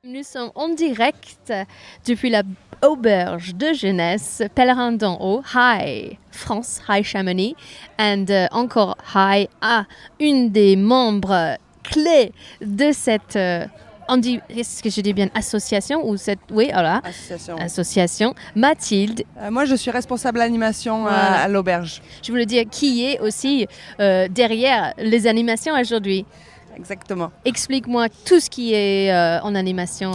Nous sommes en direct depuis la auberge de jeunesse Pèlerin d'en haut, Hi France, Hi Chamonix, et encore Hi à une des membres clés de cette, est-ce que je dis bien association ou cette, oui, voilà, association, Mathilde. Moi, je suis responsable animation à l'auberge. Je voulais dire qui est aussi derrière les animations aujourd'hui. Exactement. Explique-moi tout ce qui est en animation.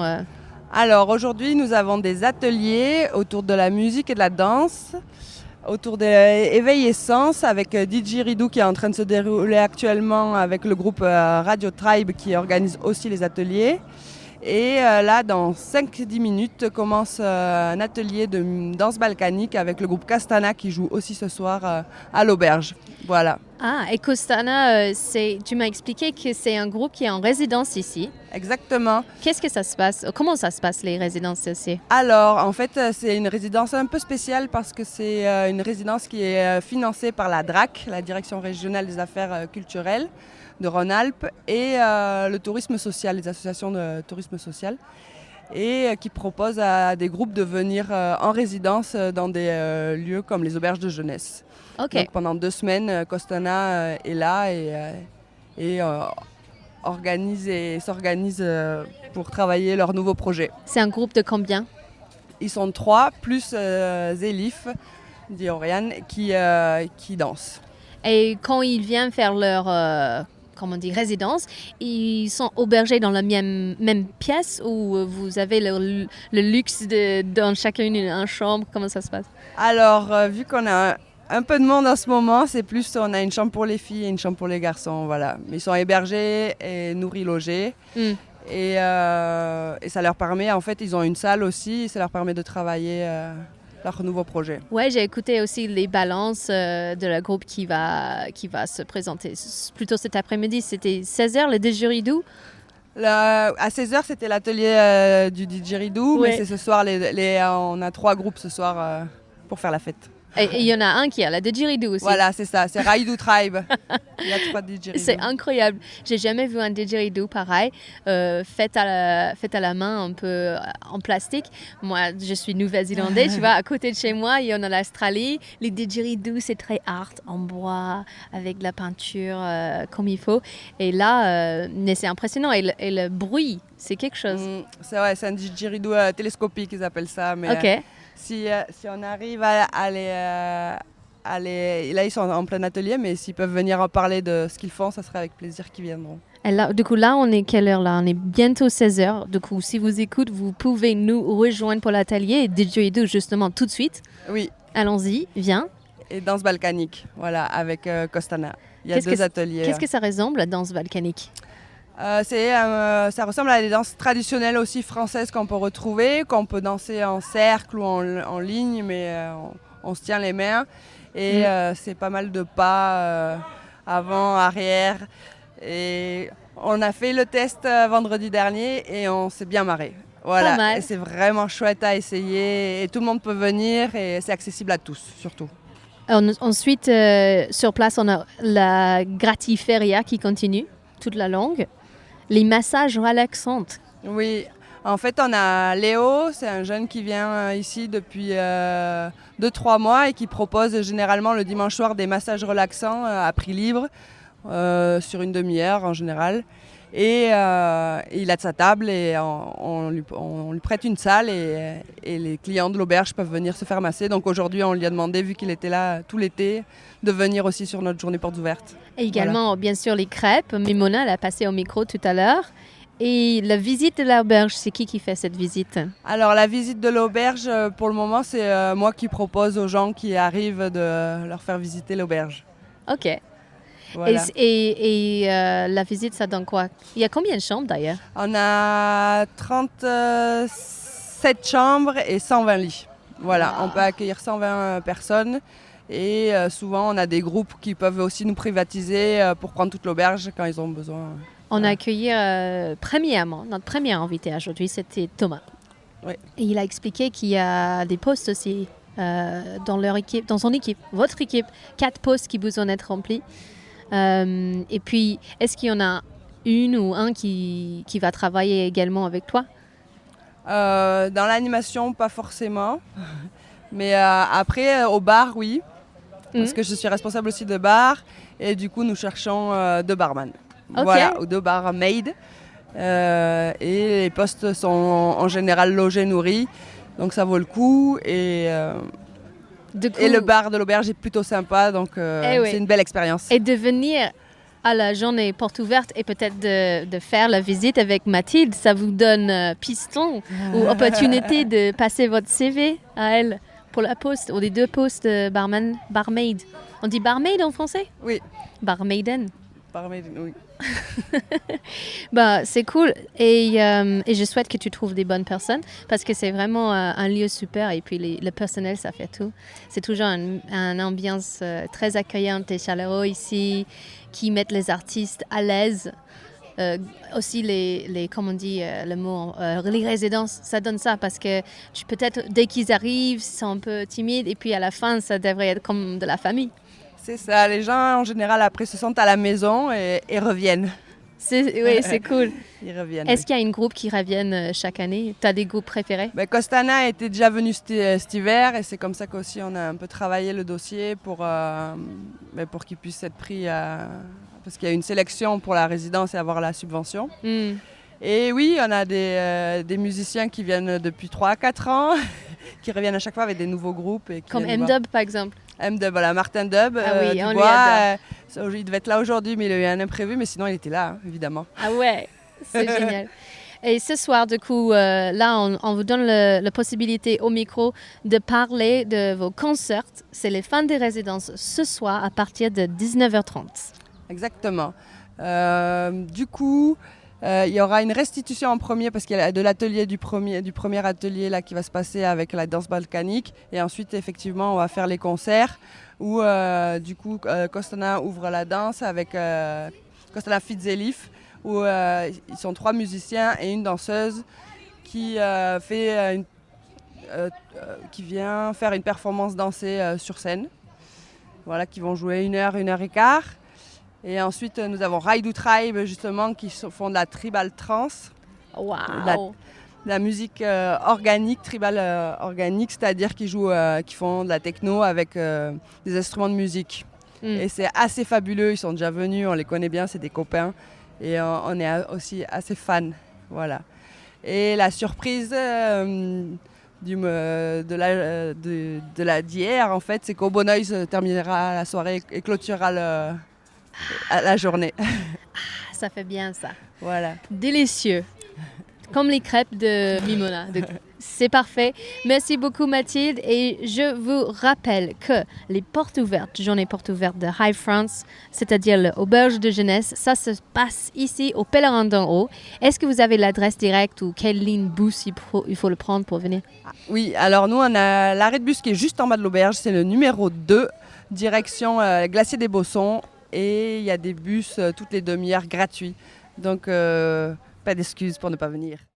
Alors aujourd'hui, nous avons des ateliers autour de la musique et de la danse, autour de Éveil Essence avec DJ Ridou qui est en train de se dérouler actuellement avec le groupe Radio Tribe qui organise aussi les ateliers. Et là, dans 5-10 minutes, commence un atelier de danse balkanique avec le groupe Castana qui joue aussi ce soir à l'auberge. Voilà. Ah, et Castana, tu m'as expliqué que c'est un groupe qui est en résidence ici. Exactement. Qu'est-ce que ça se passe? Comment ça se passe, les résidences ici? Alors, en fait, c'est une résidence un peu spéciale parce que c'est une résidence qui est financée par la DRAC, la Direction régionale des affaires culturelles de Rhône-Alpes, et le tourisme social, les associations de tourisme social, et qui propose à des groupes de venir en résidence dans des lieux comme les auberges de jeunesse. Okay. Donc pendant 2 semaines, Costana est là et s'organise pour travailler leur nouveau projet. C'est un groupe de combien? Ils sont 3, plus Zélif, dit Oriane, qui dansent. Et quand ils viennent faire leur résidence, ils sont aubergés dans la même pièce ou vous avez le luxe dans chacune une chambre? Comment ça se passe? Alors, vu qu'on a un peu de monde en ce moment, c'est plus on a une chambre pour les filles et une chambre pour les garçons, voilà. Mais ils sont hébergés et nourris, logés. Et ça leur permet, en fait, ils ont une salle aussi, ça leur permet de travailler leur nouveau projet. Ouais, j'ai écouté aussi les balances de la groupe qui va se présenter plutôt cet après-midi. C'était 16h, le didgeridoo. À 16h, c'était l'atelier du didgeridoo, mais c'est ce soir, on a 3 groupes ce soir pour faire la fête. Et il y en a un qui a la didgeridoo aussi. Voilà, c'est ça, c'est Raidou Tribe. Il y a 3 didgeridoo. C'est incroyable. J'ai jamais vu un didgeridoo pareil, fait à la main, un peu en plastique. Moi, je suis nouvelle-zélandais, tu vois, à côté de chez moi, il y en a l'Australie. Les didgeridoo, c'est très art, en bois, avec de la peinture comme il faut. Et là, mais c'est impressionnant. Et le bruit, c'est quelque chose. C'est un didgeridoo télescopique, ils appellent ça. Mais, OK. Si on arrive à les... Là, ils sont en plein atelier, mais s'ils peuvent venir en parler de ce qu'ils font, ça serait avec plaisir qu'ils viendront. Et là, du coup, là, on est quelle heure là? On est bientôt 16h. Du coup, si vous écoutez, vous pouvez nous rejoindre pour l'atelier et didgeridoo justement tout de suite. Oui. Allons-y, viens. Et danse balkanique, voilà, avec Costana. Il y a 2 ateliers. Qu'est-ce que ça ressemble, la danse balkanique? Ça ressemble à des danses traditionnelles aussi françaises qu'on peut retrouver, qu'on peut danser en cercle ou en ligne, mais on se tient les mains. Et c'est pas mal de pas avant, arrière. Et on a fait le test vendredi dernier et on s'est bien marré. Voilà, et c'est vraiment chouette à essayer. Et tout le monde peut venir et c'est accessible à tous, surtout. Ensuite, sur place, on a la gratiferia qui continue toute la longue. Les massages relaxants. Oui, en fait, on a Léo, c'est un jeune qui vient ici depuis 2-3 mois et qui propose généralement le dimanche soir des massages relaxants à prix libre, sur une demi-heure en général. Et il a de sa table et on lui prête une salle et les clients de l'auberge peuvent venir se faire masser. Donc aujourd'hui, on lui a demandé, vu qu'il était là tout l'été, de venir aussi sur notre journée portes ouvertes. Et également, bien sûr, les crêpes. Mimona, elle a passé au micro tout à l'heure. Et la visite de l'auberge, c'est qui fait cette visite? Alors, la visite de l'auberge, pour le moment, c'est moi qui propose aux gens qui arrivent de leur faire visiter l'auberge. OK. Voilà. Et la visite, ça donne quoi? Il y a combien de chambres d'ailleurs? On a 37 chambres et 120 lits. Voilà, on peut accueillir 120 personnes. Et souvent, on a des groupes qui peuvent aussi nous privatiser pour prendre toute l'auberge quand ils ont besoin. On a accueilli premièrement, notre premier invité aujourd'hui, c'était Thomas. Oui. Et il a expliqué qu'il y a des postes aussi dans leur équipe, dans son équipe, votre équipe, 4 postes qui besoin d'être remplis. Et puis, est-ce qu'il y en a une ou un qui va travailler également avec toi? Dans l'animation, pas forcément. Mais après, au bar, oui. Parce que je suis responsable aussi de bar. Et du coup, nous cherchons 2 barman. Ok. Voilà, ou 2 barmaids. Et les postes sont en général logés, nourris. Donc ça vaut le coup. Et le bar de l'auberge est plutôt sympa. Donc c'est une belle expérience. Et de venir à la journée porte ouverte et peut-être de faire la visite avec Mathilde, ça vous donne piston ou opportunité de passer votre CV à elle pour la poste ou les 2 postes de barman, barmaid. On dit barmaid en français? Oui. Barmaiden. Barmaid, oui. Bah, c'est cool et je souhaite que tu trouves des bonnes personnes parce que c'est vraiment un lieu super et puis le personnel ça fait tout. C'est toujours une ambiance très accueillante et chaleureuse ici qui mettent les artistes à l'aise. Aussi les comme on dit le mot les résidences, ça donne ça parce que peut-être dès qu'ils arrivent ils sont un peu timides et puis à la fin ça devrait être comme de la famille. C'est ça, les gens en général après se sentent à la maison et reviennent. Oui, c'est cool. Ils reviennent. Est-ce qu'il y a une groupe qui reviennent chaque année? Tu as des groupes préférés? Costana était déjà venu cet hiver et c'est comme ça qu'aussi on a un peu travaillé le dossier pour qu'il puisse être pris, parce qu'il y a une sélection pour la résidence et avoir la subvention. Et oui, on a des musiciens qui viennent depuis 3 à 4 ans, qui reviennent à chaque fois avec des nouveaux groupes. Et comme M-Dub par exemple? M-Dub, voilà, Martin Dub, oui, on lui Dubois, il devait être là aujourd'hui, mais il a eu un imprévu, mais sinon il était là, évidemment. Ah ouais, c'est génial. Et ce soir, du coup, là, on vous donne la possibilité au micro de parler de vos concerts. C'est les fins des résidences ce soir à partir de 19h30. Exactement. Du coup, il y aura une restitution en premier parce qu'il y a de l'atelier du premier atelier là, qui va se passer avec la danse balkanique. Et ensuite, effectivement, on va faire les concerts où, du coup, Costana ouvre la danse avec Costana Fitzelif, où ils sont 3 musiciens et une danseuse qui vient faire une performance dansée sur scène. Voilà, qui vont jouer 1 heure, 1 heure et quart. Et ensuite, nous avons Raidu Tribe, justement, qui font de la tribal trance. Wow. La musique organique, tribal organique, c'est-à-dire qu'ils font de la techno avec des instruments de musique. Et c'est assez fabuleux, ils sont déjà venus, on les connaît bien, c'est des copains. Et on est aussi assez fans. Voilà. Et la surprise d'hier, en fait, c'est qu'Obo Noise terminera la soirée et clôturera la journée. Ça fait bien ça. Voilà. Délicieux. Comme les crêpes de Mimona. C'est parfait. Merci beaucoup Mathilde. Et je vous rappelle que les portes ouvertes, journée portes ouvertes de High France, c'est-à-dire l'auberge de jeunesse, ça se passe ici au Pèlerin d'en haut. Est-ce que vous avez l'adresse directe ou quelle ligne bus il faut le prendre pour venir? Oui, alors nous on a l'arrêt de bus qui est juste en bas de l'auberge, c'est le numéro 2, direction Glacier des Bossons. Et il y a des bus toutes les demi-heures gratuits. Donc, pas d'excuses pour ne pas venir.